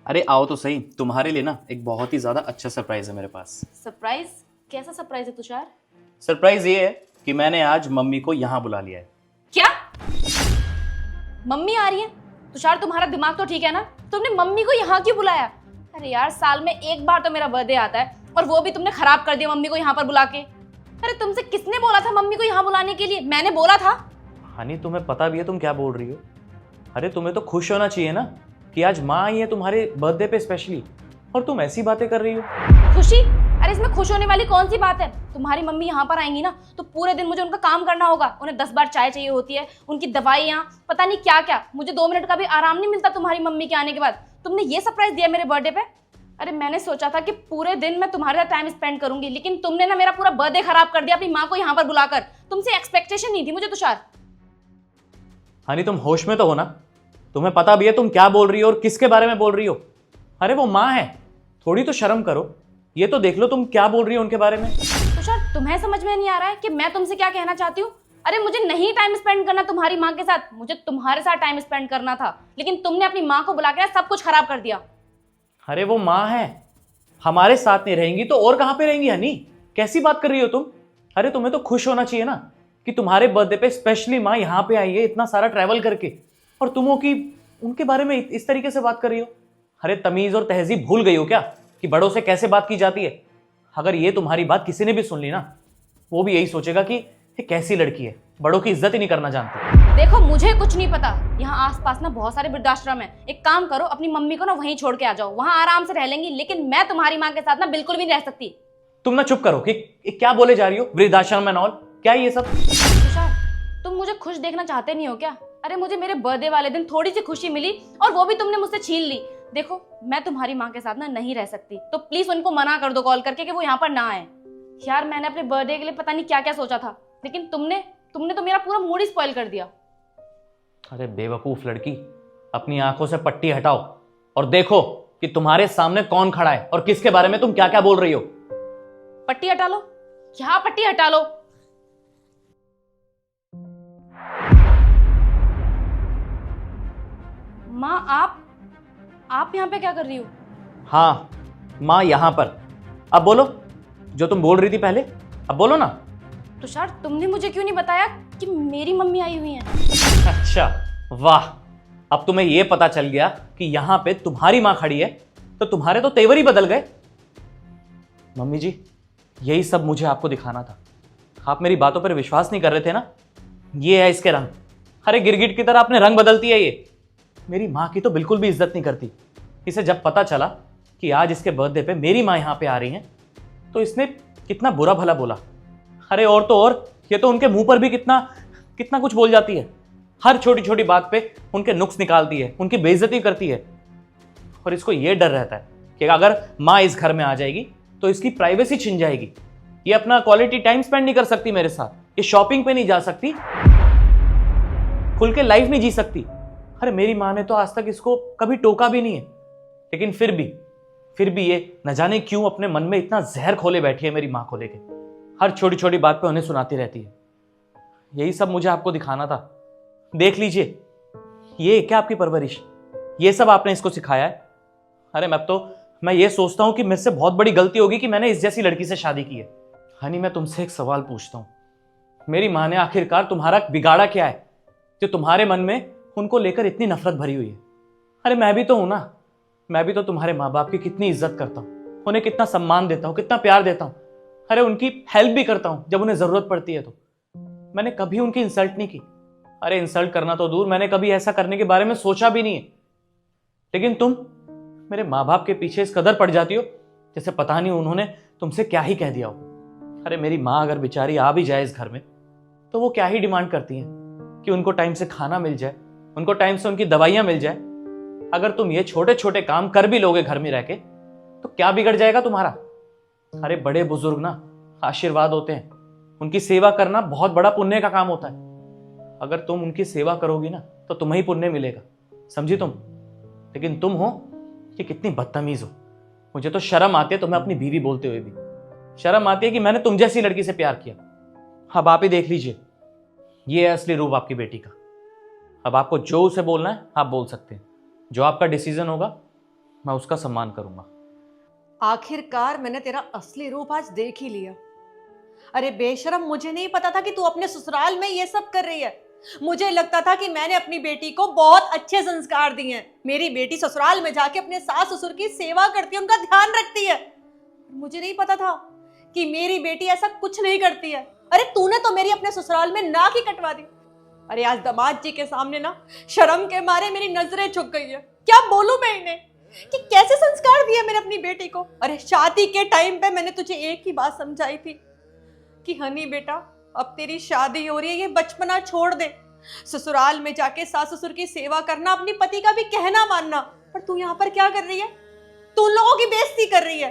अरे आओ तो सही, तुम्हारे लिए ना एक बहुत ही ज्यादा अच्छा सरप्राइज है मेरे पास। सरप्राइज? कैसा सरप्राइज है तुषार? सरप्राइज ये है कि मैंने आज मम्मी को यहाँ बुला लिया है। क्या? मम्मी आ रही है? तुषार तुम्हारा दिमाग तो ठीक है ना? तुमने मम्मी को यहाँ क्यों बुलाया? अरे यार, साल में एक बार तो मेरा बर्थडे आता है और वो भी तुमने खराब कर दिया मम्मी को यहाँ पर बुला के। अरे तुमसे किसने बोला था मम्मी को यहाँ बुलाने के लिए? मैंने बोला था। हनी तुम्हें पता भी है तुम क्या बोल रही हो? अरे तुम्हें तो खुश होना चाहिए ना कि आज माँ आई है तुम्हारे बर्थडे पे स्पेशली, और तुम ऐसी बातें कर रही हो। खुशी? अरे इसमें खुश होने वाली कौन सी बात है? तुम्हारी मम्मी यहाँ पर आएंगी ना तो पूरे दिन मुझे उनका काम करना होगा। उन्हें 10 बार चाय चाहिए होती है, उनकी दवाइयाँ, पता नहीं क्या क्या। मुझे 2 मिनट का भी आराम नहीं मिलता तुम्हारी मम्मी के आने के बाद। तुमने ये सरप्राइज दिया मेरे बर्थडे पे? अरे मैंने सोचा था कि पूरे दिन मैं तुम्हारे साथ टाइम स्पेंड करूंगी, लेकिन तुमने ना मेरा पूरा बर्थडे खराब कर दिया अपनी माँ को यहाँ पर बुलाकर। तुमसे एक्सपेक्टेशन नहीं थी मुझे तुषार। हनी तुम होश में तो हो ना? तुम्हें पता भी है तुम क्या बोल रही हो और किसके बारे में बोल रही हो? अरे वो माँ है, थोड़ी तो शर्म करो। ये तो देख लो तुम क्या बोल रही हो उनके बारे में। तुषार, तुम्हें समझ में नहीं आ रहा है कि मैं तुमसे क्या कहना चाहती हूँ? अरे मुझे नहीं टाइम स्पेंड करना तुम्हारी माँ के साथ, मुझे तुम्हारे साथ टाइम स्पेंड करना था, लेकिन तुमने अपनी माँ को बुला के सब कुछ खराब कर दिया। अरे वो माँ है, हमारे साथ नहीं रहेंगी तो और कहाँ पे रहेंगी हनी? कैसी बात कर रही हो तुम? अरे तुम्हें तो खुश होना चाहिए ना कि तुम्हारे बर्थडे पे स्पेशली माँ यहाँ पे आई है इतना सारा ट्रैवल करके, और तुम हो कि उनके बारे में इस तरीके से बात कर रही हो। अरे तमीज और तहजीब भूल गई हो क्या कि बड़ों से कैसे बात की जाती है? अगर ये तुम्हारी बात किसी ने भी सुन ली ना, वो भी यही सोचेगा कि ये कैसी लड़की है, बड़ों की इज्जत ही नहीं करना जानती। देखो मुझे कुछ नहीं पता, यहाँ आसपास ना बहुत सारे वृद्धाश्रम है। एक काम करो, अपनी मम्मी को ना वहीं छोड़ के आ जाओ, वहाँ आराम से रह लेंगी, लेकिन मैं तुम्हारी माँ के साथ ना बिल्कुल भी नहीं रह सकती। तुम ना चुप करो कि क्या बोले जा रही हो? वृद्धाश्रम एंड ऑल, क्या ये सब? तुषार, तुम मुझे खुश देखना चाहते नहीं हो क्या? अरे मुझे मेरे बर्थडे वाले दिन थोड़ी सी खुशी मिली और वो भी तुमने मुझसे छीन ली। देखो मैं तुम्हारी माँ के साथ ना नहीं रह सकती, तो प्लीज उनको मना कर दो कॉल करके कि वो यहाँ पर ना आए। यार मैंने अपने बर्थडे के लिए पता नहीं क्या क्या सोचा था, लेकिन तुमने तो मेरा पूरा मूड ही स्पॉइल कर दिया। अरे बेवकूफ लड़की, अपनी आंखों से पट्टी हटाओ और देखो कि तुम्हारे सामने कौन खड़ा है और किसके बारे में तुम क्या क्या बोल रही हो। पट्टी हटा लो? क्या पट्टी हटा लो? माँ आप यहाँ पे क्या कर रही हो? हाँ माँ यहाँ पर। अब बोलो जो तुम बोल रही थी पहले, अब बोलो ना। तुषार, तुमने मुझे क्यों नहीं बताया कि मेरी मम्मी आई हुई है? अच्छा वाह, अब तुम्हें यह पता चल गया कि यहाँ पे तुम्हारी माँ खड़ी है, तो तुम्हारे तो तेवर ही बदल गए। मम्मी जी, यही सब मुझे आपको दिखाना था। आप मेरी बातों पर विश्वास नहीं कर रहे थे ना? ये है इसके रंग। अरे गिरगिट की तरह आपने रंग बदलती है ये। मेरी माँ की तो बिल्कुल भी इज्जत नहीं करती। इसे जब पता चला कि आज इसके बर्थडे पे मेरी माँ यहाँ पे आ रही है, तो इसने कितना बुरा भला बोला। अरे और तो और, ये तो उनके मुंह पर भी कितना कितना कुछ बोल जाती है। हर छोटी छोटी बात पे उनके नुक्स निकालती है, उनकी बेइज्जती करती है। और इसको ये डर रहता है कि अगर माँ इस घर में आ जाएगी तो इसकी प्राइवेसी छिन जाएगी। ये अपना क्वालिटी टाइम स्पेंड नहीं कर सकती मेरे साथ, ये शॉपिंग पे नहीं जा सकती, खुल के लाइफ नहीं जी सकती। अरे मेरी माँ ने तो आज तक इसको कभी टोका भी नहीं है, लेकिन फिर भी ये न जाने क्यों अपने मन में इतना जहर खोले बैठी है मेरी माँ को लेके। हर छोटी छोटी बात पे उन्हें सुनाती रहती है। यही सब मुझे आपको दिखाना था। देख लीजिए, ये क्या आपकी परवरिश, ये सब आपने इसको सिखाया है? अरे मैं ये सोचता हूँ कि मेरे से बहुत बड़ी गलती होगी कि मैंने इस जैसी लड़की से शादी की है। हनी, मैं तुमसे एक सवाल पूछता हूँ, मेरी माँ ने आखिरकार तुम्हारा बिगाड़ा क्या है जो तुम्हारे मन में उनको लेकर इतनी नफरत भरी हुई है? अरे मैं भी तो हूं ना, मैं भी तो तुम्हारे माँ बाप की कितनी इज्जत करता हूँ, उन्हें कितना सम्मान देता हूँ, कितना प्यार देता हूँ। अरे उनकी हेल्प भी करता हूँ जब उन्हें जरूरत पड़ती है। तो मैंने कभी उनकी इंसल्ट नहीं की। अरे इंसल्ट करना तो दूर, मैंने कभी ऐसा करने के बारे में सोचा भी नहीं है। लेकिन तुम मेरे माँ बाप के पीछे इस कदर पड़ जाती हो जैसे पता नहीं उन्होंने तुमसे क्या ही कह दिया हो। अरे मेरी माँ अगर बेचारी आ भी जाए इस घर में, तो वो क्या ही डिमांड करती हैं कि उनको टाइम से खाना मिल जाए, उनको टाइम से उनकी दवाइयां मिल जाए। अगर तुम ये छोटे छोटे काम कर भी लोगे घर में रह के, तो क्या बिगड़ जाएगा तुम्हारा? अरे बड़े बुजुर्ग ना आशीर्वाद होते हैं, उनकी सेवा करना बहुत बड़ा पुण्य का काम होता है। अगर तुम उनकी सेवा करोगी ना तो तुम्हें ही पुण्य मिलेगा, समझी तुम? लेकिन तुम हो कि कितनी बदतमीज हो। मुझे तो शर्म आती है तुम्हें अपनी बीवी बोलते हुए भी। शर्म आती है कि मैंने तुम जैसी लड़की से प्यार किया। अब आप ही देख लीजिए, ये है असली रूप आपकी बेटी का। अब आपको जो उसे बोलना है आप बोल सकते हैं, जो आपका डिसीजन होगा मैं उसका सम्मान करूंगा। आखिरकार मैंने तेरा असली रूप आज देख ही लिया। अरे बेशरम, मुझे नहीं पता था कि तू अपने ससुराल में ये सब कर रही है। मुझे लगता था कि मैंने अपनी बेटी को बहुत अच्छे संस्कार दिए हैं। मेरी बेटी ससुराल में जाके अपने सास ससुर की सेवा करती है, उनका ध्यान रखती है। मुझे नहीं पता था कि मेरी बेटी ऐसा कुछ नहीं करती है। अरे तूने तो मेरी अपने ससुराल में नाक ही कटवा दी। अरे आज दामाद जी के सामने ना शर्म के मारे मेरी नजरें झुक गई है। क्या बोलूं मैं इन्हें कि कैसे संस्कार दिए मैंने अपनी बेटी को। अरे शादी के टाइम पे मैंने तुझे एक ही बात समझाई थी कि हनी बेटा, अब तेरी शादी हो रही है, ये बचपना छोड़ दे। ससुराल में जाके सास ससुर की सेवा करना, अपनी पति का भी कहना मानना। पर तू यहाँ पर क्या कर रही है? तू उन लोगों की बेइज्जती कर रही है।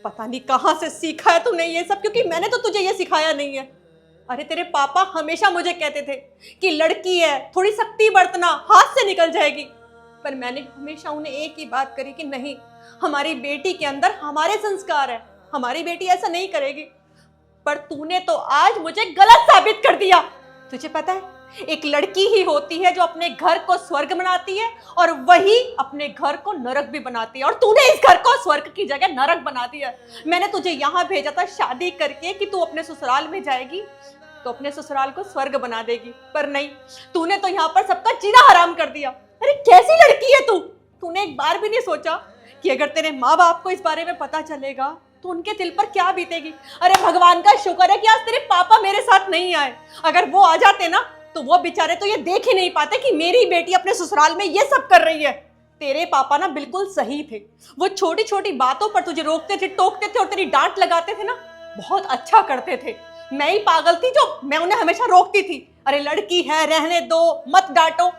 पता नहीं कहां से सीखा है तूने ये सब, क्योंकि मैंने तो तुझे ये सिखाया नहीं है। अरे तेरे पापा हमेशा मुझे कहते थे कि लड़की है, थोड़ी सख्ती बरतना, हाथ से निकल जाएगी। पर मैंने हमेशा उन्हें एक ही बात करी कि नहीं, हमारी बेटी के अंदर हमारे संस्कार है, हमारी बेटी ऐसा नहीं करेगी। पर तूने तो आज मुझे गलत साबित कर दिया। तुझे पता है, एक लड़की ही होती है जो अपने घर को स्वर्ग बनाती है और वही अपने घर को नरक भी बनाती है। और तूने इस घर को स्वर्ग की जगह नरक बना दिया। मैंने तुझे यहाँ भेजा था शादी करके कि तू अपने ससुराल में जाएगी तो अपने ससुराल को स्वर्ग बना देगी, पर नहीं, तूने तो यहाँ पर सबका जीना हराम कर दिया। अरे कैसी लड़की है तू? तूने एक बार भी नहीं सोचा कि अगर तेरे माँ बाप को इस बारे में पता चलेगा तो उनके दिल पर क्या बीतेगी। अरे भगवान का शुक्र है कि आज तेरे पापा मेरे साथ नहीं आए। अगर वो आ जाते ना तो वो बेचारे तो ये देख ही नहीं पाते कि मेरी बेटी अपने ससुराल में ये सब कर रही है। तेरे पापा ना बिल्कुल सही थे। वो छोटी छोटी बातों पर तुझे रोकते थे, टोकते थे और तेरी डांट लगाते थे ना, बहुत अच्छा करते थे। मैं ही पागल थी जो मैं उन्हें हमेशा रोकती थी। अरे लड़की है, रहने दो, मत डांटो।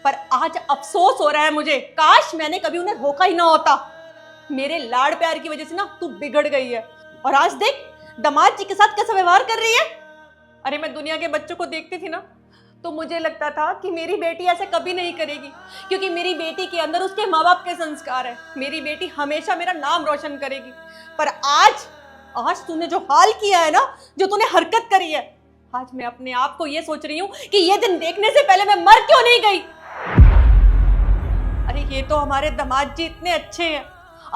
पर आज अफसोस हो रहा है मुझे, काश मैंने कभी उन्हें रोका ही ना होता। मेरे लाड़ प्यार की वजह से ना तू बिगड़ गई है। और आज देख दामाद जी के साथ कैसा व्यवहार कर रही है। अरे मैं दुनिया के बच्चों को देखती थी ना तो मुझे लगता था कि मेरी बेटी ऐसे कभी नहीं करेगी, क्योंकि मेरी बेटी के अंदर उसके माँ बाप के संस्कार है। मेरी बेटी हमेशा मेरा नाम रोशन करेगी। पर आज तूने जो हाल किया है ना, जो तूने हरकत करी है, आज मैं अपने आप को ये सोच रही हूँ कि ये दिन देखने से पहले मैं मर क्यों नहीं गई। अरे ये तो हमारे दामाद जी इतने अच्छे हैं,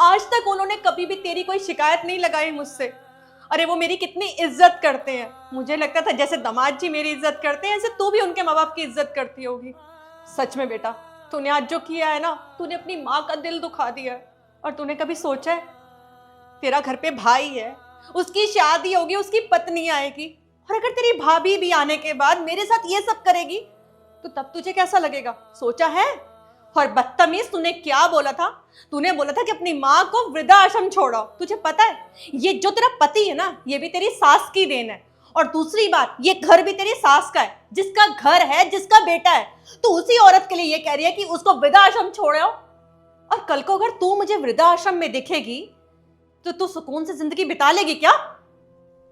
आज तक उन्होंने कभी भी तेरी कोई शिकायत नहीं लगाई मुझसे। अरे वो मेरी कितनी इज्जत करते हैं। मुझे लगता था जैसे दामाद जी मेरी इज्जत करते हैं, ऐसे तू भी उनके माँ बाप की इज्जत करती होगी। सच में बेटा, तूने आज जो किया है ना, तूने अपनी माँ का दिल दुखा दिया है। और तूने कभी सोचा है, तेरा घर पे भाई है, उसकी शादी होगी, उसकी पत्नी आएगी, और अगर तेरी भाभी भी आने के बाद मेरे साथ ये सब करेगी तो तब तुझे कैसा लगेगा? सोचा है? और बदतमीज, तूने क्या बोला था? तूने बोला था कि अपनी माँ को वृद्धाश्रम छोड़ो। तुझे पता है ये जो तेरा पति है ना, ये भी तेरी सास की देन है। और दूसरी बात, ये घर भी तेरी सास का है, जिसका घर है, जिसका बेटा है। तू उसी औरत के लिए ये कह रही है कि उसको वृद्धाश्रम छोड़ो। और कल को अगर तू मुझे वृद्धाश्रम में दिखेगी तो तू सुकून से जिंदगी बिता लेगी क्या?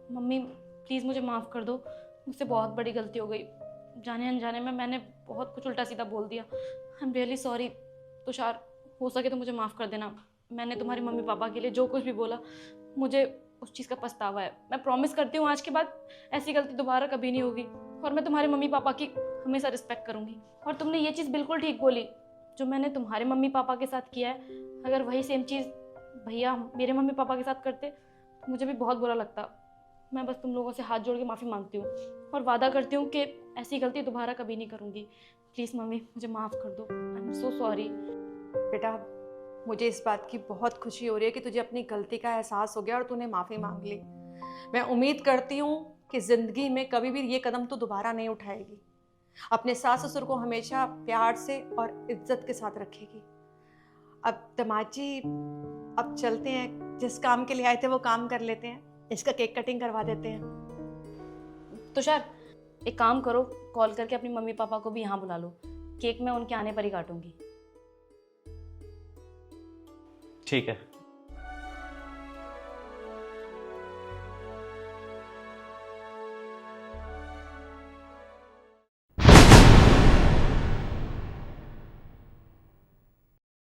मम्मी प्लीज़ मुझे माफ़ कर दो, मुझसे बहुत बड़ी गलती हो गई। जाने अनजाने में मैंने बहुत कुछ उल्टा सीधा बोल दिया। I am really sorry Tushar, हो सके तो मुझे माफ़ कर देना। मैंने तुम्हारे मम्मी पापा के लिए जो कुछ भी बोला, मुझे उस चीज़ का पछतावा है। मैं प्रॉमिस करती हूँ आज के बाद ऐसी गलती दोबारा कभी नहीं होगी, और मैं तुम्हारे मम्मी पापा की हमेशा रिस्पेक्ट करूँगी। और तुमने ये चीज़ बिल्कुल ठीक बोली, जो मैंने तुम्हारे मम्मी पापा के साथ किया है, अगर वही सेम चीज़ भैया मेरे मम्मी पापा के साथ करते तो मुझे भी बहुत बुरा लगता। मैं बस तुम लोगों से हाथ जोड़ के माफ़ी मांगती हूँ और वादा करती हूँ कि ऐसी गलती दोबारा कभी नहीं करूँगी। प्लीज़ मम्मी मुझे माफ़ कर दो, आई एम सो सॉरी। बेटा, मुझे इस बात की बहुत खुशी हो रही है कि तुझे अपनी गलती का एहसास हो गया और तूने माफ़ी मांग ली। मैं उम्मीद करती हूँ कि ज़िंदगी में कभी भी ये कदम तो दोबारा नहीं उठाएगी। अपने सास ससुर को हमेशा प्यार से और इज्जत के साथ रखेगी। अब दामाद जी, अब चलते हैं, जिस काम के लिए आए थे वो काम कर लेते हैं। इसका केक कटिंग करवा देते हैं। तुषार एक काम करो, कॉल करके अपनी मम्मी पापा को भी यहाँ बुला लो। केक मैं उनके आने पर ही काटूंगी। ठीक है।